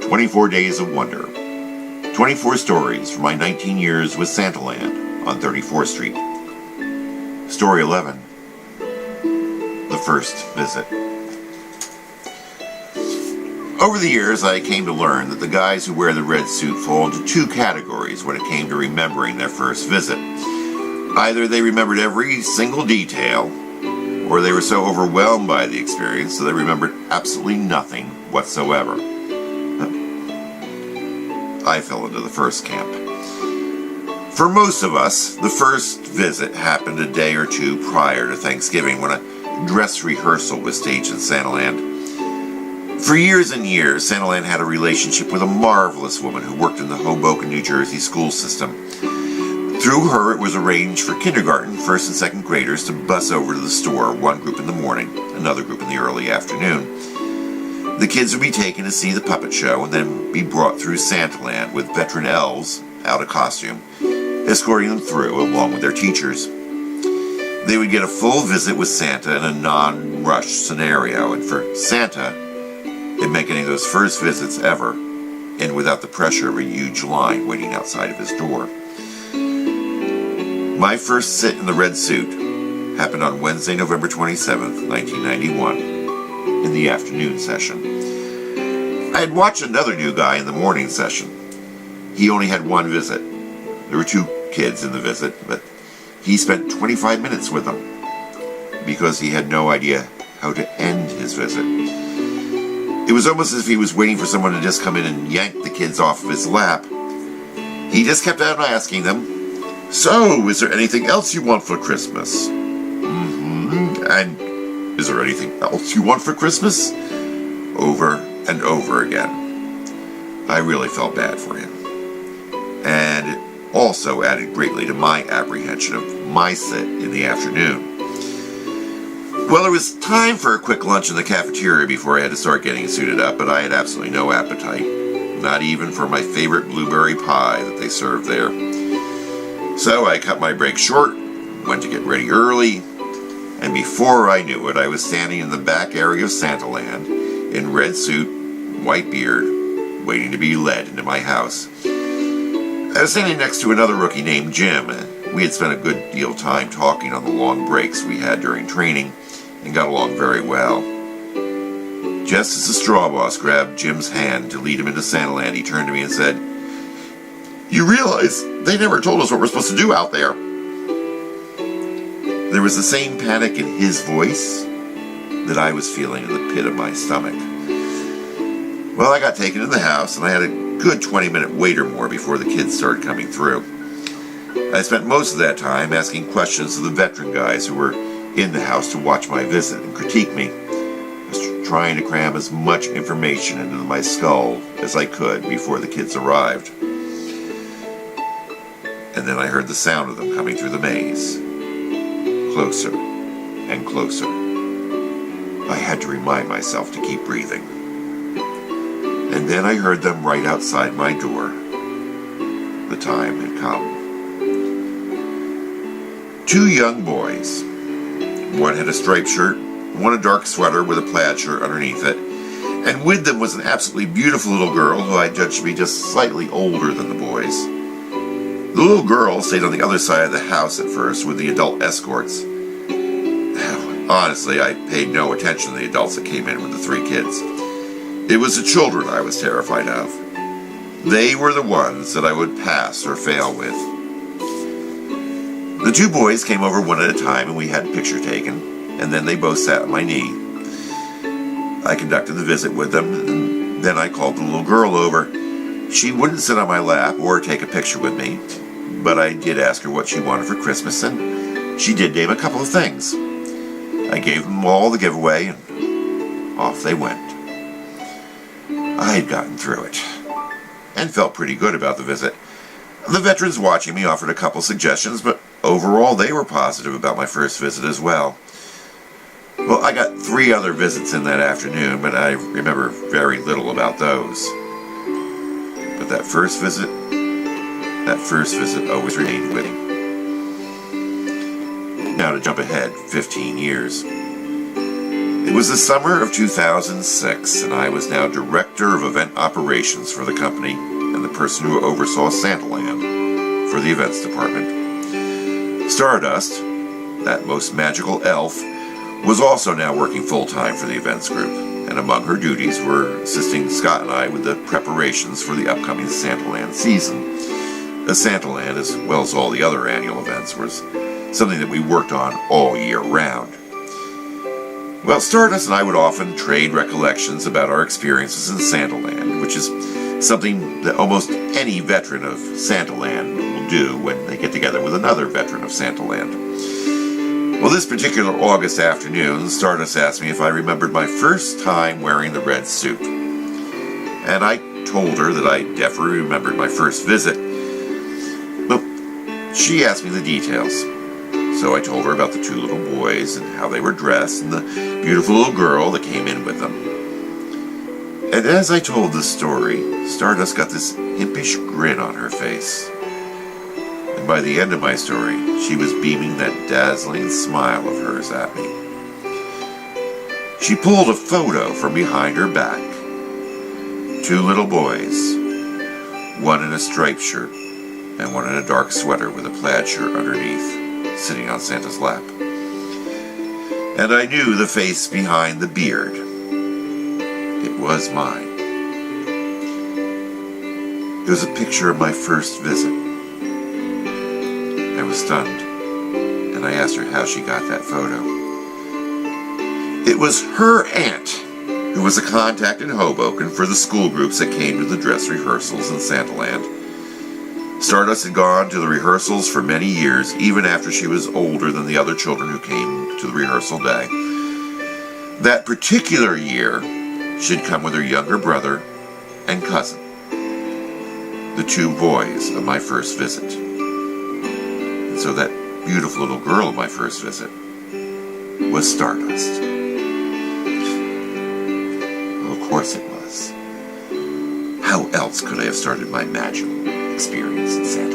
24 Days of Wonder. 24 stories from my 19 years with Santaland on 34th Street. Story 11. The First Visit. Over the years, I came to learn that the guys who wear the red suit fall into two categories when it came to remembering their first visit. Either they remembered every single detail, or they were so overwhelmed by the experience that they remembered absolutely nothing whatsoever. I fell into the first camp. For most of us, the first visit happened a day or two prior to Thanksgiving when a dress rehearsal was staged in Santaland. For years and years, Santaland had a relationship with a marvelous woman who worked in the Hoboken, New Jersey school system. Through her, it was arranged for kindergarten, first and second graders to bus over to the store, one group in the morning, another group in the early afternoon. The kids would be taken to see the puppet show and then be brought through Santaland with veteran elves, out of costume, escorting them through along with their teachers. They would get a full visit with Santa in a non-rush scenario, and for Santa, it meant getting those first visits ever, and without the pressure of a huge line waiting outside of his door. My first sit in the red suit happened on Wednesday, November 27th, 1991, in the afternoon session. I had watched another new guy in the morning session. He only had one visit. There were two kids in the visit, but he spent 25 minutes with them because he had no idea how to end his visit. It was almost as if he was waiting for someone to just come in and yank the kids off of his lap. He just kept on asking them, "So, is there anything else you want for Christmas?" And, "Is there anything else you want for Christmas?" Over and over again. I really felt bad for him. And it also added greatly to my apprehension of my sit in the afternoon. Well, it was time for a quick lunch in the cafeteria before I had to start getting suited up, but I had absolutely no appetite. Not even for my favorite blueberry pie that they served there. So I cut my break short, went to get ready early, and before I knew it, I was standing in the back area of Santaland, in red suit, white beard, waiting to be led into my house. I was standing next to another rookie named Jim. We had spent a good deal of time talking on the long breaks we had during training, and got along very well. Just as the straw boss grabbed Jim's hand to lead him into Santaland, he turned to me and said, "You realize they never told us what we're supposed to do out there." There was the same panic in his voice that I was feeling in the pit of my stomach. Well, I got taken to the house, and I had a good 20-minute wait or more before the kids started coming through. I spent most of that time asking questions of the veteran guys who were in the house to watch my visit and critique me. I was trying to cram as much information into my skull as I could before the kids arrived. And then I heard the sound of them coming through the maze. Closer and closer. I had to remind myself to keep breathing. And then I heard them right outside my door. The time had come. Two young boys. One had a striped shirt, one a dark sweater with a plaid shirt underneath it, and with them was an absolutely beautiful little girl who I judged to be just slightly older than the boys. The little girl stayed on the other side of the house at first with the adult escorts. Honestly, I paid no attention to the adults that came in with the three kids. It was the children I was terrified of. They were the ones that I would pass or fail with. The two boys came over one at a time and we had a picture taken, and then they both sat on my knee. I conducted the visit with them, and then I called the little girl over. She wouldn't sit on my lap or take a picture with me, but I did ask her what she wanted for Christmas, and she did name a couple of things. I gave them all the giveaway, and off they went. I had gotten through it, and felt pretty good about the visit. The veterans watching me offered a couple suggestions, but overall they were positive about my first visit as well. Well, I got 3 other visits in that afternoon, but I remember very little about those. But that first visit always remained with me. Now to jump ahead 15 years. It was the summer of 2006, and I was now Director of Event Operations for the company and the person who oversaw Santaland for the events department. Stardust, that most magical elf, was also now working full-time for the events group, and among her duties were assisting Scott and I with the preparations for the upcoming Santaland season. Santaland, as well as all the other annual events, was something that we worked on all year round. Well, Stardust and I would often trade recollections about our experiences in Santaland, which is something that almost any veteran of Santaland will do when they get together with another veteran of Santaland. Well, this particular August afternoon, Stardust asked me if I remembered my first time wearing the red suit. And I told her that I definitely remembered my first visit, but she asked me the details. So I told her about the two little boys and how they were dressed and the beautiful little girl that came in with them. And as I told the story, Stardust got this impish grin on her face. And by the end of my story, she was beaming that dazzling smile of hers at me. She pulled a photo from behind her back. Two little boys, one in a striped shirt and one in a dark sweater with a plaid shirt underneath, sitting on Santa's lap. And I knew the face behind the beard. It was mine. It was a picture of my first visit. I was stunned, and I asked her how she got that photo. It was her aunt, who was a contact in Hoboken for the school groups that came to the dress rehearsals in Santaland. Stardust had gone to the rehearsals for many years, even after she was older than the other children who came to the rehearsal day. That particular year, she'd come with her younger brother and cousin, the two boys of my first visit. And so that beautiful little girl of my first visit was Stardust. Well, of course it was. How else could I have started my magical experience in Santa?